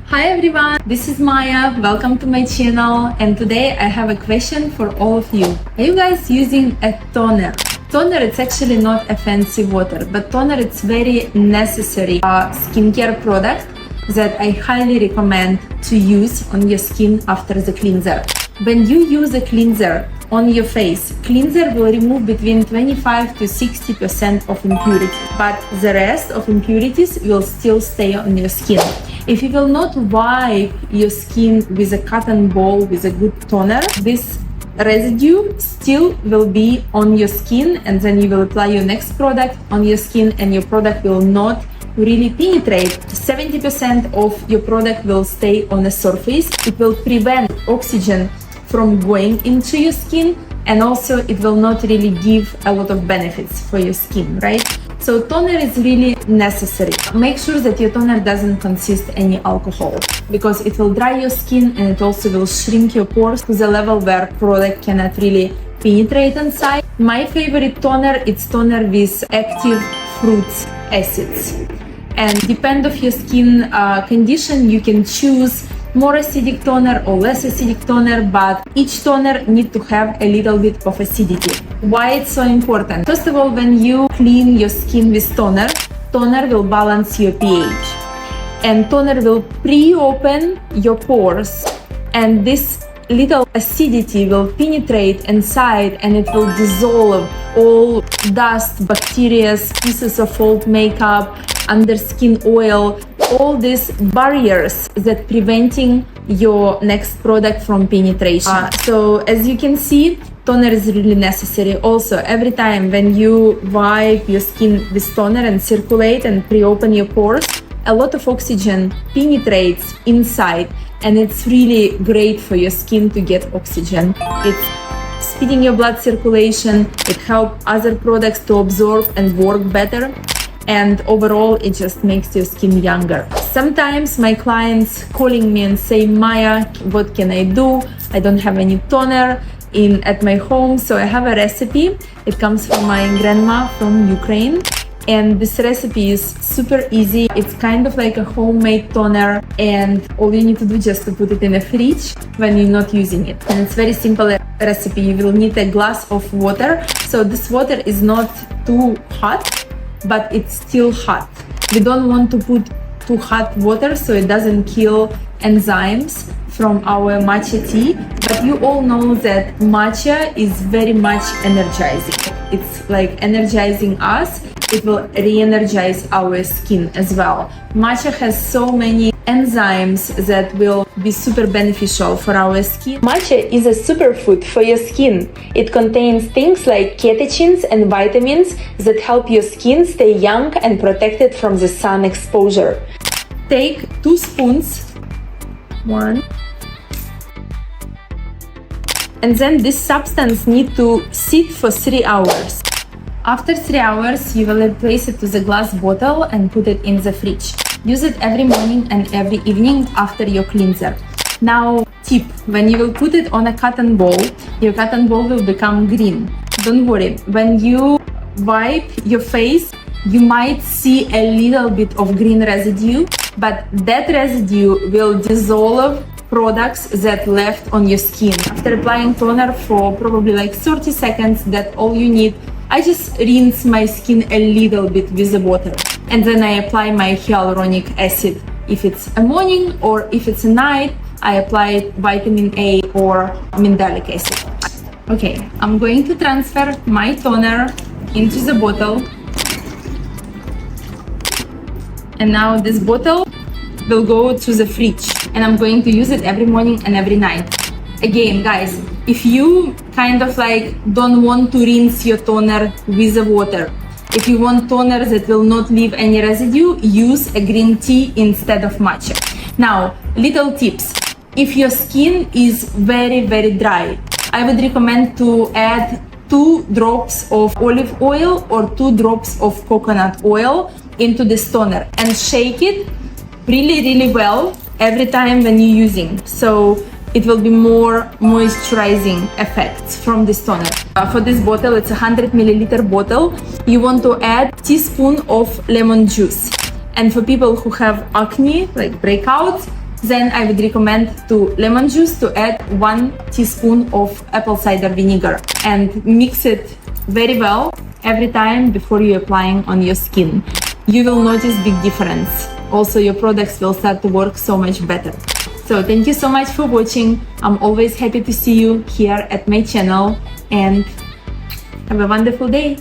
Hi everyone, this is Maya. Welcome to my channel, and today I have a question for all of you. Are you guys using a toner? Toner, it's actually not a fancy water, but toner, it's very necessary skincare product that I highly recommend to use on your skin after the cleanser. When you use a cleanser on your face, cleanser will remove between 25 to 60% of impurities, but the rest of impurities will still stay on your skin. If you will not wipe your skin with a cotton ball with a good toner, this residue still will be on your skin, and then you will apply your next product on your skin and your product will not really penetrate. 70% of your product will stay on the surface. It will prevent oxygen from going into your skin, and also it will not really give a lot of benefits for your skin, right? So toner is really necessary. Make sure that your toner doesn't consist any alcohol, because it will dry your skin and it also will shrink your pores to the level where product cannot really penetrate inside. My favorite toner, it's toner with active fruits acids. And depend of your skin condition, you can choose more acidic toner or less acidic toner, but each toner need to have a little bit of acidity. Why it's so important? First of all, when you clean your skin with toner, toner will balance your pH, and toner will pre-open your pores, and this little acidity will penetrate inside and it will dissolve all dust, bacteria, pieces of old makeup, under skin oil, all these barriers that preventing your next product from penetration. So as you can see, toner is really necessary. Also, every time when you wipe your skin with toner and circulate and pre-open your pores, a lot of oxygen penetrates inside, and it's really great for your skin to get oxygen. It's speeding your blood circulation, it helps other products to absorb and work better, and overall it just makes your skin younger. Sometimes my clients calling me and say, Maya, what can I do? I don't have any toner at my home. So I have a recipe. It comes from my grandma from Ukraine, and this recipe is super easy. It's kind of like a homemade toner, and all you need to do just to put it in a fridge when you're not using it. And it's very simple recipe. You will need a glass of water. So this water is not too hot, but it's still hot. We don't want to put too hot water so it doesn't kill enzymes from our matcha tea, but you all know that matcha is very much energizing. It's like energizing us. It will re-energize our skin as well. Matcha has so many enzymes that will be super beneficial for our skin. Matcha is a superfood for your skin. It contains things like catechins and vitamins that help your skin stay young and protected from the sun exposure. Take 2 spoons, 1, and then this substance need to sit for 3 hours. After 3 hours, you will replace it to the glass bottle and put it in the fridge. Use it every morning and every evening after your cleanser. Now, tip, when you will put it on a cotton ball, your cotton ball will become green. Don't worry, when you wipe your face, you might see a little bit of green residue, but that residue will dissolve products that left on your skin. After applying toner for probably like 30 seconds, that's all you need. I just rinse my skin a little bit with the water, and then I apply my hyaluronic acid. If it's a morning or if it's a night, I apply vitamin A or mandelic acid. Okay, I'm going to transfer my toner into the bottle, and now this bottle will go to the fridge, and I'm going to use it every morning and every night. Again, guys, if you kind of like don't want to rinse your toner with the water, if you want toner that will not leave any residue, use a green tea instead of matcha. Now, little tips. If your skin is very, very dry, I would recommend to add 2 drops of olive oil or 2 drops of coconut oil into this toner and shake it really, really well every time when you're using. So it will be more moisturizing effects from this toner. For this bottle, it's a 100 milliliter bottle. You want to add a teaspoon of lemon juice. And for people who have acne, like breakouts, Then I would recommend to lemon juice to add 1 teaspoon of apple cider vinegar and mix it very well every time before you're applying on your skin. You will notice big difference. Also, your products will start to work so much better. So thank you so much for watching. I'm always happy to see you here at my channel, and have a wonderful day.